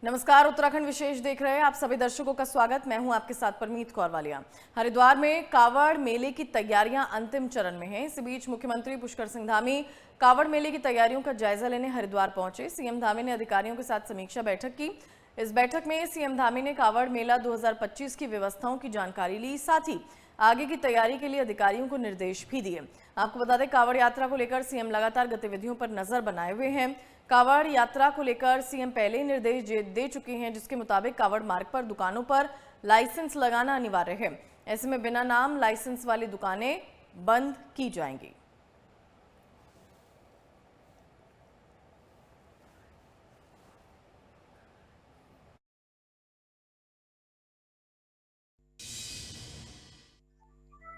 नमस्कार, उत्तराखंड विशेष देख रहे हैं आप सभी दर्शकों का स्वागत। मैं हूं आपके साथ परमीत कौर वालिया। हरिद्वार में कावड़ मेले की तैयारियां अंतिम चरण में हैं। इस बीच मुख्यमंत्री पुष्कर सिंह धामी कावड़ मेले की तैयारियों का जायजा लेने हरिद्वार पहुंचे। सीएम धामी ने अधिकारियों के साथ समीक्षा बैठक की। इस बैठक में सीएम धामी ने कावड़ मेला 2025 की व्यवस्थाओं की जानकारी ली, साथ ही आगे की तैयारी के लिए अधिकारियों को निर्देश भी दिए। आपको बता दें, कावड़ यात्रा को लेकर सीएम लगातार गतिविधियों पर नजर बनाए हुए हैं। कावड़ यात्रा को लेकर सीएम पहले ही निर्देश दे चुके हैं, जिसके मुताबिक कावड़ मार्ग पर दुकानों पर लाइसेंस लगाना अनिवार्य है। ऐसे में बिना नाम लाइसेंस वाली दुकानें बंद की जाएंगी।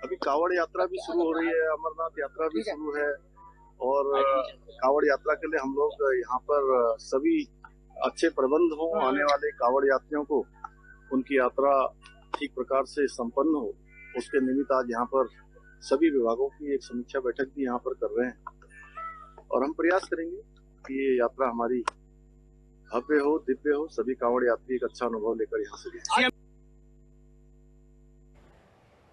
अभी कावड़ यात्रा भी शुरू हो रही है, अमरनाथ यात्रा भी शुरू है और कावड़ यात्रा के लिए हम लोग यहाँ पर सभी अच्छे प्रबंध हो, आने वाले कावड़ यात्रियों को उनकी यात्रा ठीक प्रकार से संपन्न हो, उसके निमित्त आज यहाँ पर सभी विभागों की एक समीक्षा बैठक भी यहाँ पर कर रहे हैं और हम प्रयास करेंगे कि ये यात्रा हमारी भव्य हो, दिव्य हो, सभी कावड़ यात्री एक अच्छा अनुभव लेकर यहाँ से जाएं।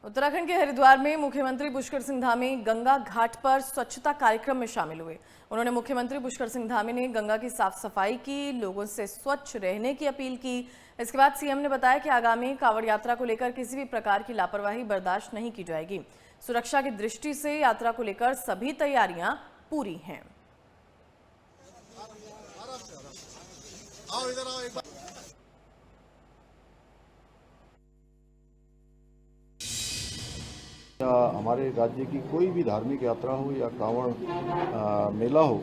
उत्तराखंड के हरिद्वार में मुख्यमंत्री पुष्कर सिंह धामी गंगा घाट पर स्वच्छता कार्यक्रम में शामिल हुए। उन्होंने मुख्यमंत्री पुष्कर सिंह धामी ने गंगा की साफ सफाई की, लोगों से स्वच्छ रहने की अपील की। इसके बाद सीएम ने बताया कि आगामी कावड़ यात्रा को लेकर किसी भी प्रकार की लापरवाही बर्दाश्त नहीं की जाएगी। सुरक्षा की दृष्टि से यात्रा को लेकर सभी तैयारियां पूरी हैं। हमारे राज्य की कोई भी धार्मिक यात्रा हो या कांवड़ मेला हो,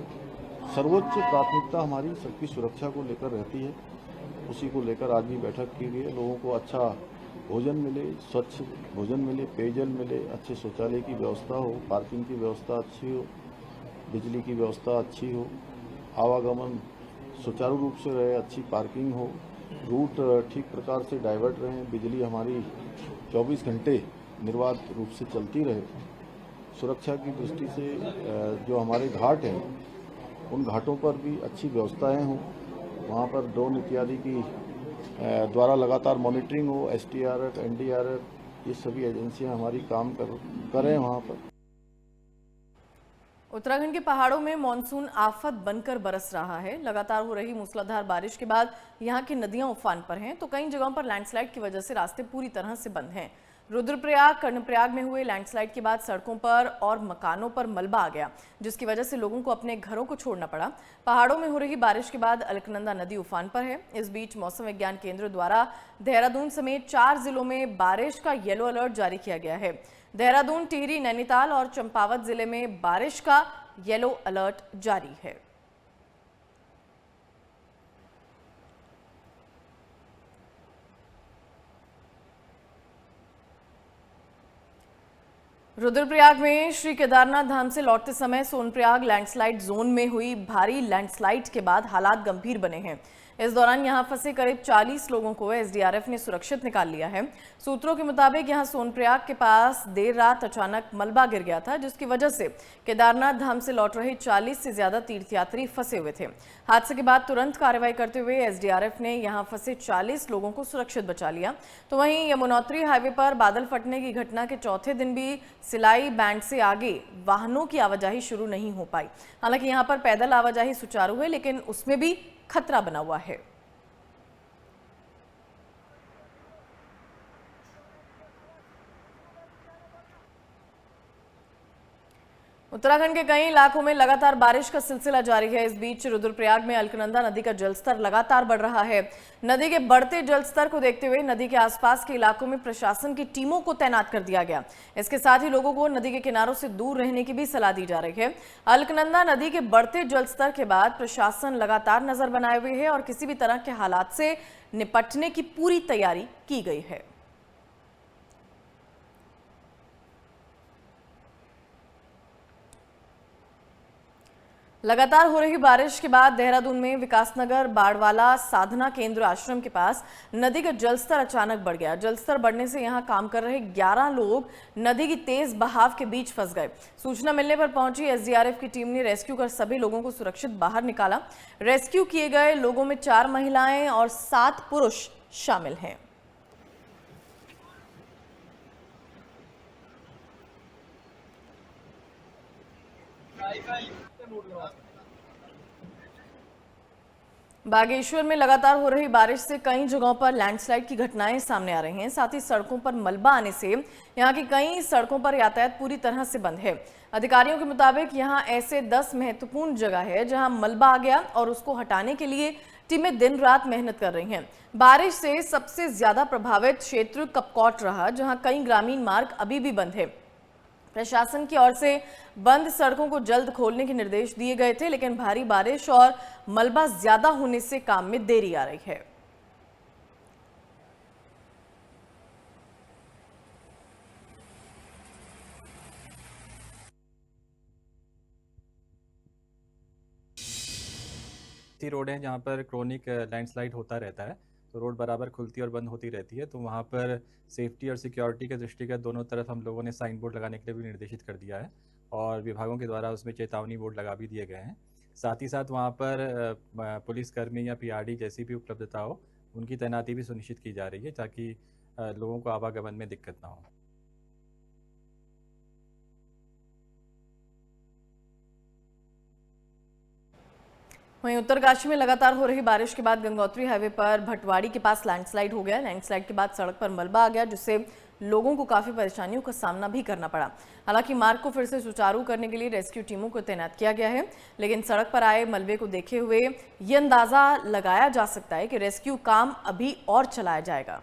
सर्वोच्च प्राथमिकता हमारी सबकी सुरक्षा को लेकर रहती है। उसी को लेकर आज भी बैठक की गई है। लोगों को अच्छा भोजन मिले, स्वच्छ भोजन मिले, पेयजल मिले, अच्छे शौचालय की व्यवस्था हो, पार्किंग की व्यवस्था अच्छी हो, बिजली की व्यवस्था अच्छी हो, आवागमन सुचारू रूप से रहे, अच्छी पार्किंग हो, रूट ठीक प्रकार से डाइवर्ट रहें, बिजली हमारी 24 घंटे निर्बाध रूप से चलती रहे। सुरक्षा की दृष्टि से जो हमारे घाट हैं उन घाटों पर भी अच्छी व्यवस्थाएं हों, वहाँ पर ड्रोन इत्यादि की द्वारा लगातार मॉनिटरिंग हो, एसडीआरएफ, एनडीआरएफ, ये सभी एजेंसियां हमारी काम करें वहाँ पर। उत्तराखंड के पहाड़ों में मानसून आफत बनकर बरस रहा है। लगातार हो रही मूसलाधार बारिश के बाद यहाँ की नदियां उफान पर हैं, तो कई जगहों पर लैंडस्लाइड की वजह से रास्ते पूरी तरह से बंद हैं। रुद्रप्रयाग, कर्णप्रयाग में हुए लैंडस्लाइड के बाद सड़कों पर और मकानों पर मलबा आ गया, जिसकी वजह से लोगों को अपने घरों को छोड़ना पड़ा। पहाड़ों में हो रही बारिश के बाद अलकनंदा नदी उफान पर है। इस बीच मौसम विज्ञान केंद्र द्वारा देहरादून समेत 4 जिलों में बारिश का येलो अलर्ट जारी किया गया है। देहरादून, टिहरी, नैनीताल और चंपावत जिले में बारिश का येलो अलर्ट जारी है। रुद्रप्रयाग में श्री केदारनाथ धाम से लौटते समय सोनप्रयाग लैंडस्लाइड जोन में हुई भारी लैंडस्लाइड के बाद हालात गंभीर बने हैं। इस दौरान यहां फंसे करीब 40 लोगों को एसडीआरएफ ने सुरक्षित निकाल लिया है। सूत्रों के मुताबिक यहां सोनप्रयाग के पास देर रात अचानक मलबा गिर गया था, जिसकी वजह से केदारनाथ धाम से लौट रहे 40 से ज्यादा तीर्थयात्री फंसे हुए थे। हादसे के बाद तुरंत कार्रवाई करते हुए एसडीआरएफ ने यहां फंसे 40 लोगों को सुरक्षित बचा लिया। तो वहीं यमुनोत्री हाईवे पर बादल फटने की घटना के चौथे दिन भी सिलाई बैंड से आगे वाहनों की आवाजाही शुरू नहीं हो पाई। हालांकि यहां पर पैदल आवाजाही सुचारू है, लेकिन उसमें भी खतरा बना हुआ है। उत्तराखंड के कई इलाकों में लगातार बारिश का सिलसिला जारी है। इस बीच रुद्रप्रयाग में अलकनंदा नदी का जलस्तर लगातार बढ़ रहा है। नदी के बढ़ते जलस्तर को देखते हुए नदी के आसपास के इलाकों में प्रशासन की टीमों को तैनात कर दिया गया। इसके साथ ही लोगों को नदी के किनारों से दूर रहने की भी सलाह दी जा रही है। अलकनंदा नदी के बढ़ते जलस्तर के बाद प्रशासन लगातार नजर बनाए हुए है और किसी भी तरह के हालात से निपटने की पूरी तैयारी की गई है। लगातार हो रही बारिश के बाद देहरादून में विकासनगर बाड़वाला साधना केंद्र आश्रम के पास नदी का जलस्तर अचानक बढ़ गया। जलस्तर बढ़ने से यहां काम कर रहे 11 लोग नदी की तेज बहाव के बीच फंस गए। सूचना मिलने पर पहुंची एसडीआरएफ की टीम ने रेस्क्यू कर सभी लोगों को सुरक्षित बाहर निकाला। रेस्क्यू किए गए लोगों में 4 महिलाएं और 7 पुरुष शामिल हैं। बागेश्वर में लगातार हो रही बारिश से कई जगहों पर लैंडस्लाइड की घटनाएं सामने आ रही हैं। साथ ही सड़कों पर मलबा आने से यहां की कई सड़कों पर यातायात पूरी तरह से बंद है। अधिकारियों के मुताबिक यहां ऐसे 10 महत्वपूर्ण जगह है जहां मलबा आ गया और उसको हटाने के लिए टीमें दिन रात मेहनत कर रही हैं। बारिश से सबसे ज्यादा प्रभावित क्षेत्र कपकोट रहा, जहां कई ग्रामीण मार्ग अभी भी बंद है। प्रशासन की ओर से बंद सड़कों को जल्द खोलने के निर्देश दिए गए थे, लेकिन भारी बारिश और मलबा ज्यादा होने से काम में देरी आ रही है। रोड है जहाँ पर क्रॉनिक लैंडस्लाइड होता रहता है, तो रोड बराबर खुलती और बंद होती रहती है। तो वहाँ पर सेफ्टी और सिक्योरिटी के दृष्टिगत दोनों तरफ हम लोगों ने साइन बोर्ड लगाने के लिए भी निर्देशित कर दिया है और विभागों के द्वारा उसमें चेतावनी बोर्ड लगा भी दिए गए हैं। साथ ही साथ वहाँ पर पुलिसकर्मी या पीआरडी जैसी भी उपलब्धता हो, उनकी तैनाती भी सुनिश्चित की जा रही है ताकि लोगों को आवागमन में दिक्कत ना हो। वहीं उत्तरकाशी में लगातार हो रही बारिश के बाद गंगोत्री हाईवे पर भटवाड़ी के पास लैंडस्लाइड हो गया। लैंडस्लाइड के बाद सड़क पर मलबा आ गया, जिससे लोगों को काफी परेशानियों का सामना भी करना पड़ा। हालांकि मार्ग को फिर से सुचारू करने के लिए रेस्क्यू टीमों को तैनात किया गया है, लेकिन सड़क पर आए मलबे को देखते हुए ये अंदाजा लगाया जा सकता है कि रेस्क्यू काम अभी और चलाया जाएगा।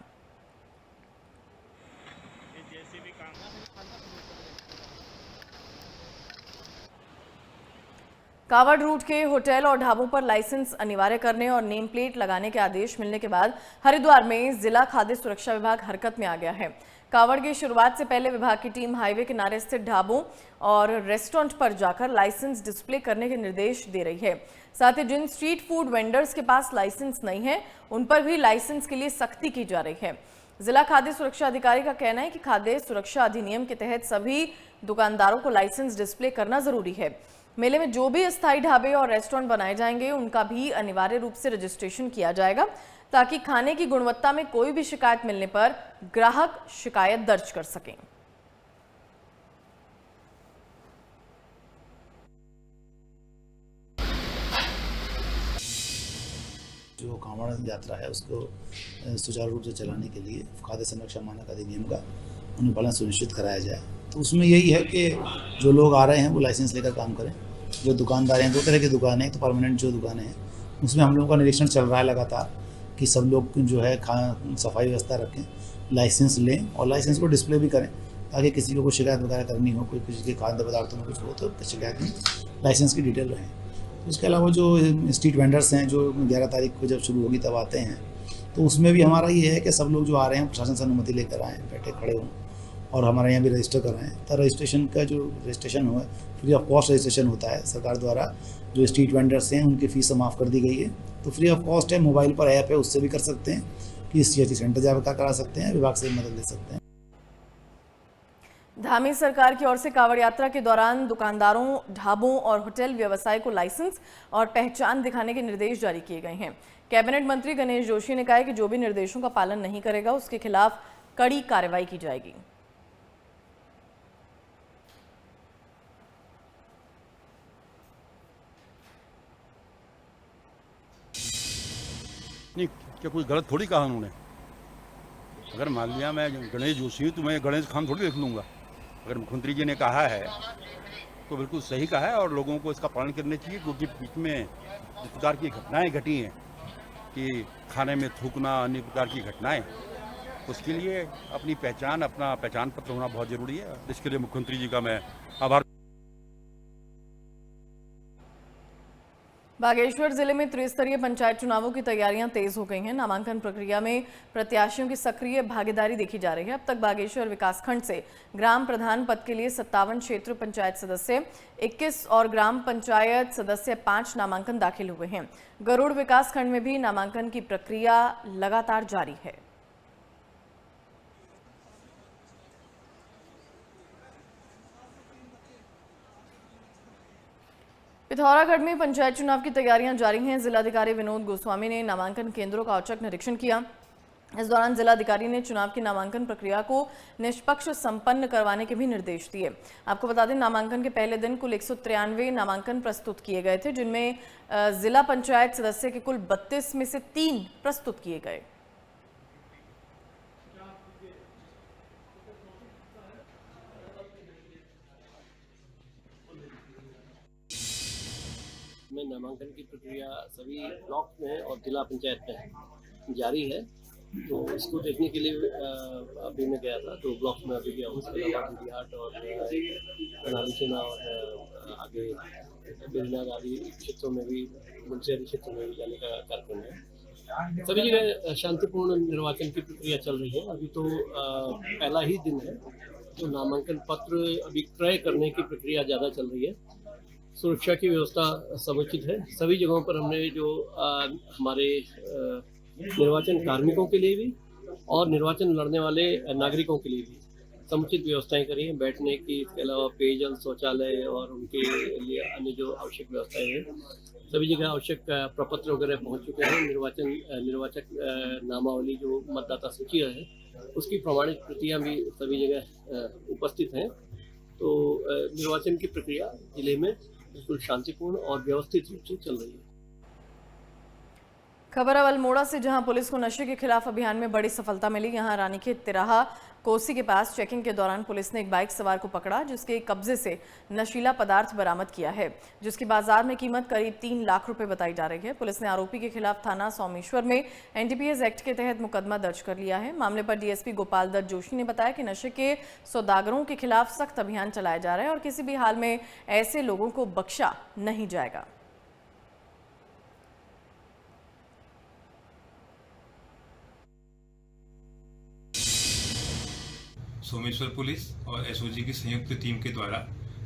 कावड़ रूट के होटल और ढाबों पर लाइसेंस अनिवार्य करने और नेम प्लेट लगाने के आदेश मिलने के बाद हरिद्वार में जिला खाद्य सुरक्षा विभाग हरकत में आ गया है। कावड़ की शुरुआत से पहले विभाग की टीम हाईवे किनारे स्थित ढाबों और रेस्टोरेंट पर जाकर लाइसेंस डिस्प्ले करने के निर्देश दे रही है। साथ ही जिन स्ट्रीट फूड वेंडर्स के पास लाइसेंस नहीं है, उन पर भी लाइसेंस के लिए सख्ती की जा रही है। जिला खाद्य सुरक्षा अधिकारी का कहना है कि खाद्य सुरक्षा अधिनियम के तहत सभी दुकानदारों को लाइसेंस डिस्प्ले करना जरूरी है। मेले में जो भी अस्थायी ढाबे और रेस्टोरेंट बनाए जाएंगे, उनका भी अनिवार्य रूप से रजिस्ट्रेशन किया जाएगा, ताकि खाने की गुणवत्ता में कोई भी शिकायत मिलने पर ग्राहक शिकायत दर्ज कर सकें। जो कांवड़ यात्रा है उसको सुचारू रूप से चलाने के लिए खाद्य संरक्षण मानक अधिनियम का अनुपालन सुनिश्चित कराया जाए। तो उसमें यही है कि जो लोग आ रहे हैं वो लाइसेंस लेकर काम करें। जो दुकानदार हैं, 2 तरह की दुकानें हैं, तो परमानेंट जो दुकानें हैं उसमें हम लोगों का निरीक्षण चल रहा है लगातार कि सब लोग जो है सफाई व्यवस्था रखें, लाइसेंस लें और लाइसेंस को डिस्प्ले भी करें, ताकि किसी को कोई शिकायत वगैरह करनी हो, कोई किसी के खाद्य पदार्थों में कुछ हो तो शिकायत में लाइसेंस की डिटेल रहें। उसके अलावा जो स्ट्रीट वेंडर्स हैं, जो 11 तारीख को जब शुरू होगी तब आते हैं, तो उसमें भी हमारा ये है कि सब लोग जो आ रहे हैं प्रशासन से अनुमति लेकर आएँ, बैठे खड़े हों और हमारे यहाँ भी रजिस्टर कराएं। तो रजिस्ट्रेशन का जो रजिस्ट्रेशन हो फ्री ऑफ कॉस्ट रजिस्ट्रेशन होता है सरकार द्वारा। जो स्ट्रीट वेंडर्स हैं उनकी फ़ीस माफ़ कर दी गई है, तो फ्री ऑफ कॉस्ट है। मोबाइल पर ऐप है, उससे भी कर सकते हैं कि CHC सेंटर जाकर करा सकते हैं, विभाग से मदद ले सकते हैं। धामी सरकार की ओर से कावड़ यात्रा के दौरान दुकानदारों, ढाबों और होटल व्यवसाय को लाइसेंस और पहचान दिखाने के निर्देश जारी किए गए हैं। कैबिनेट मंत्री गणेश जोशी ने कहा है कि जो भी निर्देशों का पालन नहीं करेगा उसके खिलाफ कड़ी कार्रवाई की जाएगी। नहीं, क्या कुछ गलत थोड़ी कहा उन्होंने। अगर मान लिया मैं गणेश जोशी हूँ तो मैं गणेश खान थोड़ी देख लूँगा। अगर मुख्यमंत्री जी ने कहा है तो बिल्कुल सही कहा है और लोगों को इसका पालन करना चाहिए, क्योंकि बीच में इस प्रकार की घटनाएं घटी हैं कि खाने में थूकना, अन्य प्रकार की घटनाएं, उसके लिए अपनी पहचान, अपना पहचान पत्र होना बहुत ज़रूरी है। इसके लिए मुख्यमंत्री जी का मैं आभार। बागेश्वर जिले में त्रिस्तरीय पंचायत चुनावों की तैयारियां तेज हो गई हैं। नामांकन प्रक्रिया में प्रत्याशियों की सक्रिय भागीदारी देखी जा रही है। अब तक बागेश्वर विकासखंड से ग्राम प्रधान पद के लिए 57 क्षेत्र पंचायत सदस्य 21 और ग्राम पंचायत सदस्य 5 नामांकन दाखिल हुए हैं। गरुड़ विकासखंड में भी नामांकन की प्रक्रिया लगातार जारी है। पिथौरागढ़ में पंचायत चुनाव की तैयारियां जारी हैं। जिलाधिकारी विनोद गोस्वामी ने नामांकन केंद्रों का औचक निरीक्षण किया। इस दौरान जिलाधिकारी ने चुनाव की नामांकन प्रक्रिया को निष्पक्ष संपन्न करवाने के भी निर्देश दिए। आपको बता दें, नामांकन के पहले दिन कुल 193 नामांकन प्रस्तुत किए गए थे, जिनमें जिला पंचायत सदस्य के कुल 32 में से 3 प्रस्तुत किए गए। में नामांकन की प्रक्रिया सभी ब्लॉक में और जिला पंचायत में जारी है। तो इसको देखने के लिए अभी मैं गया था, तो ब्लॉक में अभी गया हूँ। उसके अलावा बिहाट और नालीचना और आगे बिरनाग आदि क्षेत्रों में भी, मुंसियारी क्षेत्रों में भी जाने का कार्यक्रम है। सभी जगह शांतिपूर्ण निर्वाचन की प्रक्रिया चल रही है। अभी तो पहला ही दिन है, तो नामांकन पत्र अभी क्रय करने की प्रक्रिया ज़्यादा चल रही है। सुरक्षा की व्यवस्था समुचित है। सभी जगहों पर हमने जो हमारे निर्वाचन कार्मिकों के लिए भी और निर्वाचन लड़ने वाले नागरिकों के लिए भी समुचित व्यवस्थाएं करी हैं, बैठने की, इसके अलावा पेयजल, शौचालय और उनके लिए अन्य जो आवश्यक व्यवस्थाएं हैं, सभी जगह आवश्यक प्रपत्र वगैरह पहुंच चुके हैं। निर्वाचक नामावली जो मतदाता सूची है, उसकी प्रमाणित प्रतियां भी सभी जगह उपस्थित हैं। तो निर्वाचन की प्रक्रिया जिले में बिल्कुल शांतिपूर्ण और व्यवस्थित रूप से चल रही है। खबर अब अल्मोड़ा से, जहां पुलिस को नशे के खिलाफ अभियान में बड़ी सफलता मिली। यहां रानीखेत तिराहा कोसी के पास चेकिंग के दौरान पुलिस ने एक बाइक सवार को पकड़ा, जिसके कब्जे से नशीला पदार्थ बरामद किया है, जिसकी बाजार में कीमत करीब 3 लाख रुपए बताई जा रही है। पुलिस ने आरोपी के खिलाफ थाना सोमेश्वर में एनडीपीएस एक्ट के तहत मुकदमा दर्ज कर लिया है। मामले पर डीएसपी गोपाल दत्त जोशी ने बताया कि नशे के सौदागरों के खिलाफ सख्त अभियान चलाया जा रहा है और किसी भी हाल में ऐसे लोगों को बख्शा नहीं जाएगा। सोमेश्वर पुलिस और एसओजी की संयुक्त टीम के द्वारा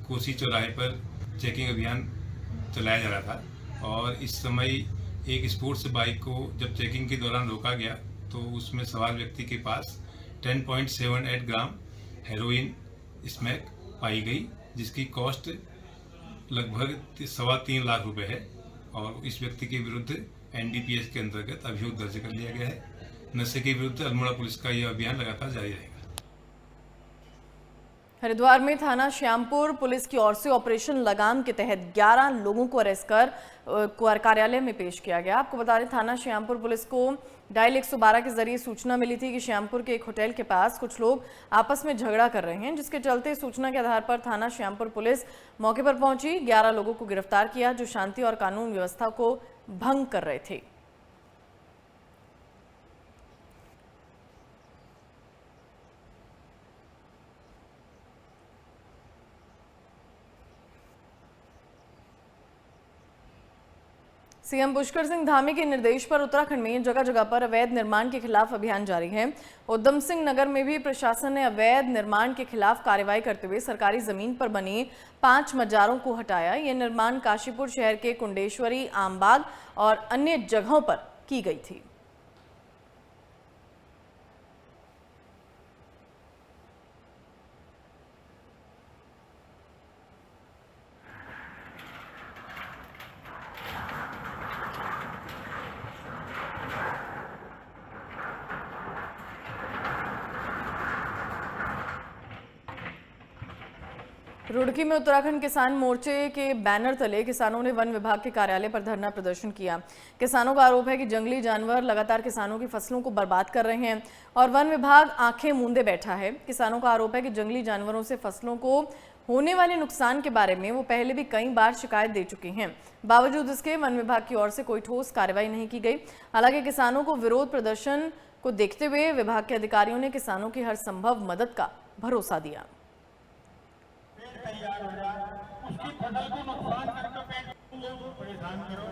कोसी चौराहे पर चेकिंग अभियान चलाया जा रहा था और इस समय एक स्पोर्ट्स बाइक को जब चेकिंग के दौरान रोका गया तो उसमें सवार व्यक्ति के पास 10.78 ग्राम हेरोइन स्मैक पाई गई, जिसकी कॉस्ट लगभग 3.25 लाख रुपए है और इस व्यक्ति के विरुद्ध एनडीपीएस के अंतर्गत अभियोग दर्ज कर लिया गया है। नशे के विरुद्ध अल्मोड़ा पुलिस का यह अभियान लगातार जारी रहेगा। हरिद्वार में थाना श्यामपुर पुलिस की ओर से ऑपरेशन लगाम के तहत 11 लोगों को अरेस्ट कर कार्यालय में पेश किया गया। आपको बता दें, थाना श्यामपुर पुलिस को डायल 112 के जरिए सूचना मिली थी कि श्यामपुर के एक होटल के पास कुछ लोग आपस में झगड़ा कर रहे हैं, जिसके चलते सूचना के आधार पर थाना श्यामपुर पुलिस मौके पर पहुंची। 11 लोगों को गिरफ्तार किया जो शांति और कानून व्यवस्था को भंग कर रहे थे। सीएम पुष्कर सिंह धामी के निर्देश पर उत्तराखंड में जगह जगह पर अवैध निर्माण के खिलाफ अभियान जारी है। उधम सिंह नगर में भी प्रशासन ने अवैध निर्माण के खिलाफ कार्रवाई करते हुए सरकारी जमीन पर बनी 5 मजारों को हटाया। यह निर्माण काशीपुर शहर के कुंडेश्वरी, आमबाग और अन्य जगहों पर की गई थी। रुड़की में उत्तराखंड किसान मोर्चे के बैनर तले किसानों ने वन विभाग के कार्यालय पर धरना प्रदर्शन किया। किसानों का आरोप है कि जंगली जानवर लगातार किसानों की फसलों को बर्बाद कर रहे हैं और वन विभाग आंखें मूंदे बैठा है। किसानों का आरोप है कि जंगली जानवरों से फसलों को होने वाले नुकसान के बारे में वो पहले भी कई बार शिकायत दे चुके हैं। बावजूद इसके वन विभाग की ओर से कोई ठोस कार्रवाई नहीं की गई। हालांकि किसानों को विरोध प्रदर्शन को देखते हुए विभाग के अधिकारियों ने किसानों की हर संभव मदद का भरोसा दिया। तैयार हो जाए, उसकी फसल को नुकसान करके परेशान करो।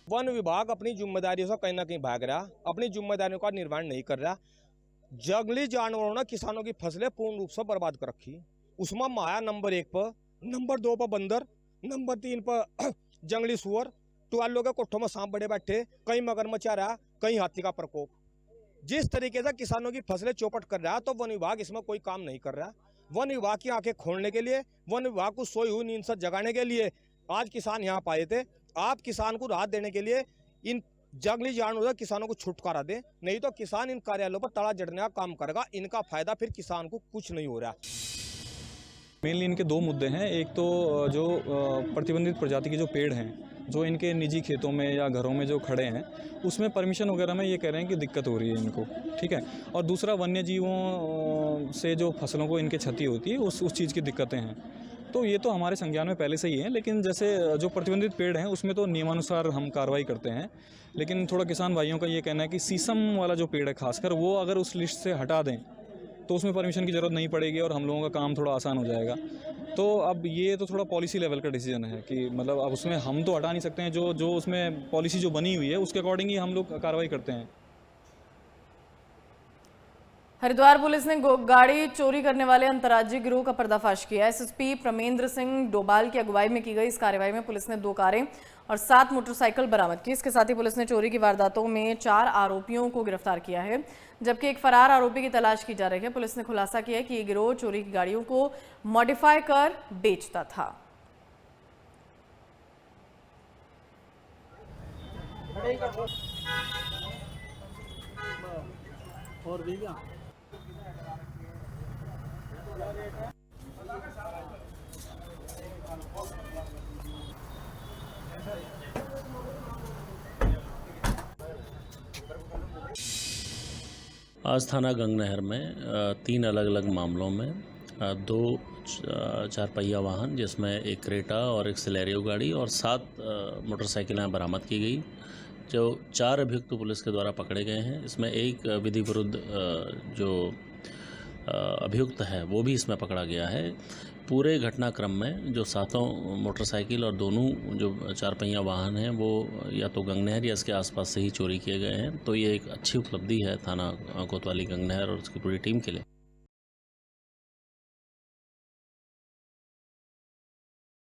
वन विभाग अपनी जिम्मेदारियों से कहीं ना कहीं भाग रहा, अपनी जिम्मेदारियों का निर्वहन नहीं कर रहा। जंगली जानवरों ने किसानों की फसलें पूर्ण रूप से बर्बाद कर रखी। उसमें माया नंबर 1 पर, नंबर 2 पर बंदर, नंबर 3 पर जंगली सुअर, टुआलों के कोठों में सांप बड़े बैठे, कहीं मगरमच्छ आ रहा, कहीं हाथी का प्रकोप। जिस तरीके से किसानों की फसलें चौपट कर रहा है, तो वन विभाग इसमें कोई काम नहीं कर रहा। वन विभाग की आंखें खोलने के लिए, वन विभाग को सोई हुई नींद से जगाने के लिए आज किसान यहाँ पाए थे। आप किसान को राहत देने के लिए इन जंगली जानवरों से किसानों को छुटकारा दें, नहीं तो किसान इन कार्यालयों पर तड़ा जड़ने का काम करेगा। इनका फायदा फिर किसान को कुछ नहीं हो रहा। मेनली इनके 2 मुद्दे हैं। एक तो जो प्रतिबंधित प्रजाति के जो पेड़ हैं, जो इनके निजी खेतों में या घरों में जो खड़े हैं, उसमें परमिशन वगैरह में ये कह रहे हैं कि दिक्कत हो रही है इनको, ठीक है। और दूसरा, वन्य जीवों से जो फसलों को इनके क्षति होती है, उस चीज़ की दिक्कतें हैं। तो ये तो हमारे संज्ञान में पहले से ही है, लेकिन जैसे जो प्रतिबंधित पेड़ हैं उसमें तो नियमानुसार हम कार्रवाई करते हैं। लेकिन थोड़ा किसान भाइयों का ये कहना है कि शीशम वाला जो पेड़ है खासकर, वो अगर उस लिस्ट से हटा दें तो उसमें परमिशन की ज़रूरत नहीं पड़ेगी और हम लोगों का काम थोड़ा आसान हो जाएगा। तो अब ये तो थोड़ा पॉलिसी लेवल का डिसीजन है कि मतलब अब उसमें हम तो हटा नहीं सकते हैं। जो उसमें पॉलिसी जो बनी हुई है उसके अकॉर्डिंग ही हम लोग कार्रवाई करते हैं। हरिद्वार पुलिस ने गाड़ी चोरी करने वाले अंतर्राज्यीय गिरोह का पर्दाफाश किया। एसएसपी प्रमेंद्र सिंह डोभाल की अगुवाई में की गई इस कार्रवाई में पुलिस ने 2 कारें और 7 मोटरसाइकिल बरामद की। इसके साथ ही पुलिस ने चोरी की वारदातों में 4 आरोपियों को गिरफ्तार किया है, जबकि एक फरार आरोपी की तलाश की जा रही है। पुलिस ने खुलासा किया है कि ये गिरोह चोरी की गाड़ियों को मॉडिफाई कर बेचता था। और भी क्या? आज थाना गंगनहर में 3 अलग अलग मामलों में 2 4 पहिया वाहन, जिसमें एक क्रेटा और एक सिलेरियो गाड़ी और 7 मोटरसाइकिलें बरामद की गई। जो 4 अभियुक्त पुलिस के द्वारा पकड़े गए हैं, इसमें एक विधि विरुद्ध जो अभियुक्त है वो भी इसमें पकड़ा गया है। पूरे घटनाक्रम में जो 7 मोटरसाइकिल और दोनों जो 4 पहिया वाहन हैं वो या तो गंगनहर या इसके आसपास से ही चोरी किए गए हैं। तो ये एक अच्छी उपलब्धि है थाना कोतवाली गंगनहर और उसकी पूरी टीम के लिए।